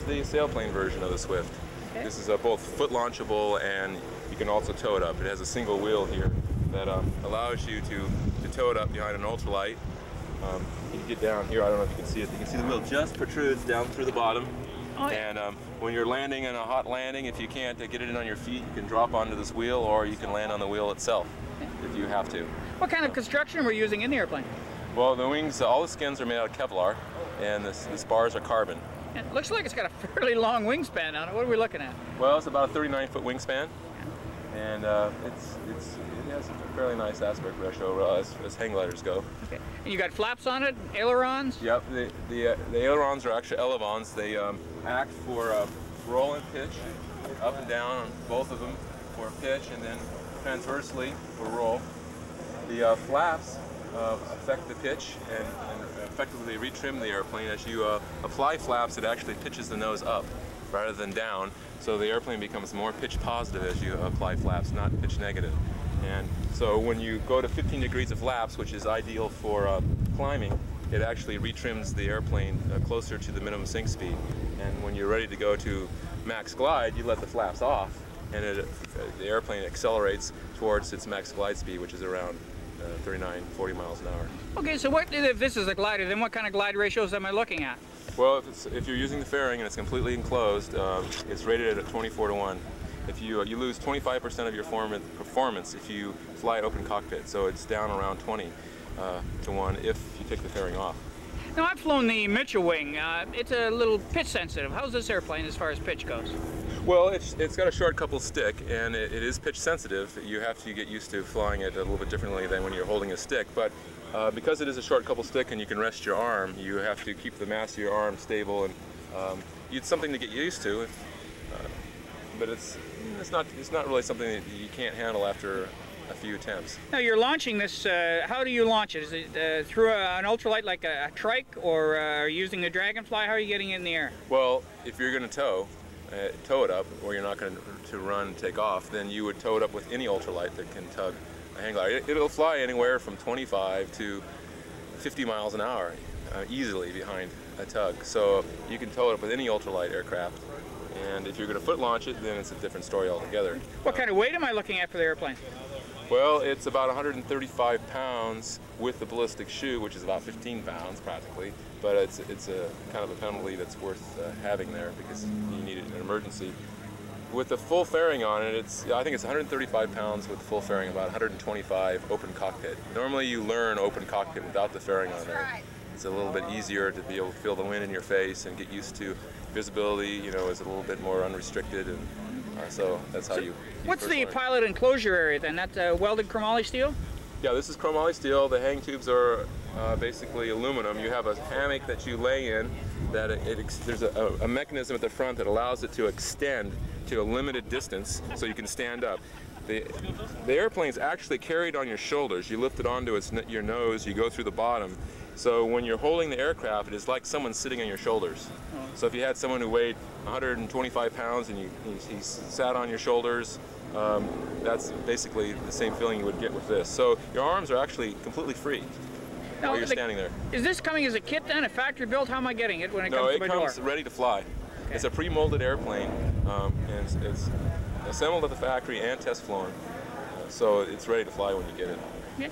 The sailplane version of the Swift. Okay. This is both foot launchable, and you can also tow it up. It has a single wheel here that allows you to tow it up behind an ultralight. You get down here, I don't know if you can see it. You can see the wheel just protrudes down through the bottom. Oh, yeah. And when you're landing in a hot landing, if you can't get it in on your feet, you can drop onto this wheel, or you can land on the wheel itself if you have to. What kind of construction we're using in the airplane? Well, the wings, all the skins are made out of Kevlar, and the spars are carbon. It looks like it's got a fairly long wingspan on it. What are we looking at? Well, it's about a 39-foot wingspan, and it has a fairly nice aspect ratio as hang gliders go. Okay. And you got flaps on it, ailerons? Yep, the ailerons are actually elevons. They act for roll and pitch, up and down on both of them for pitch, and then transversely for roll. The flaps affect the pitch and effectively retrim the airplane. As you apply flaps, it actually pitches the nose up rather than down, so the airplane becomes more pitch positive as you apply flaps, not pitch negative. And so when you go to 15 degrees of flaps, which is ideal for climbing, it actually retrims the airplane closer to the minimum sink speed. And when you're ready to go to max glide, you let the flaps off, and the airplane accelerates towards its max glide speed, which is around 39, 40 miles an hour. Okay, so if this is a glider, then what kind of glide ratios am I looking at? Well, if you're using the fairing and it's completely enclosed, it's rated at 24-to-1. If you lose 25% of your performance if you fly open cockpit, so it's down around 20-to-1 if you take the fairing off. Now, I've flown the Mitchell wing. It's a little pitch sensitive. How's this airplane as far as pitch goes? Well, it's got a short couple stick, and it is pitch sensitive. You have to get used to flying it a little bit differently than when you're holding a stick. But because it is a short couple stick and you can rest your arm, you have to keep the mass of your arm stable, and it's something to get used to. But it's not really something that you can't handle after a few attempts. Now, you're launching this. How do you launch it? Is it through an ultralight like a trike, or are you using a dragonfly? How are you getting it in the air? Well, if you're going to tow it up, or you're not going to run and take off, then you would tow it up with any ultralight that can tug a hang glider. It'll fly anywhere from 25 to 50 miles an hour easily behind a tug. So you can tow it up with any ultralight aircraft. And if you're going to foot launch it, then it's a different story altogether. What kind of weight am I looking at for the airplane? Well, it's about 135 pounds with the ballistic chute, which is about 15 pounds practically. But it's a kind of a penalty that's worth having there because you need it in an emergency. With the full fairing on it, I think it's 135 pounds with the full fairing, about 125 open cockpit. Normally you learn open cockpit without the fairing on there. It's a little bit easier to be able to feel the wind in your face and get used to visibility, is a little bit more unrestricted, and so that's how you What's the pilot enclosure area then? That's welded chromoly steel? Yeah, this is chromoly steel. The hang tubes are basically aluminum. You have a hammock that you lay in. There's a mechanism at the front that allows it to extend to a limited distance, so you can stand up. The airplane's actually carried on your shoulders. You lift it onto your nose. You go through the bottom. So when you're holding the aircraft, it is like someone sitting on your shoulders. So if you had someone who weighed 125 pounds and he sat on your shoulders, that's basically the same feeling you would get with this. So your arms are actually completely free while you're standing there. Is this coming as a kit then, a factory built? How am I getting it when it comes to my door? No, it comes ready to fly. Okay. It's a pre-molded airplane, and it's assembled at the factory and test flown. So it's ready to fly when you get it. Yeah.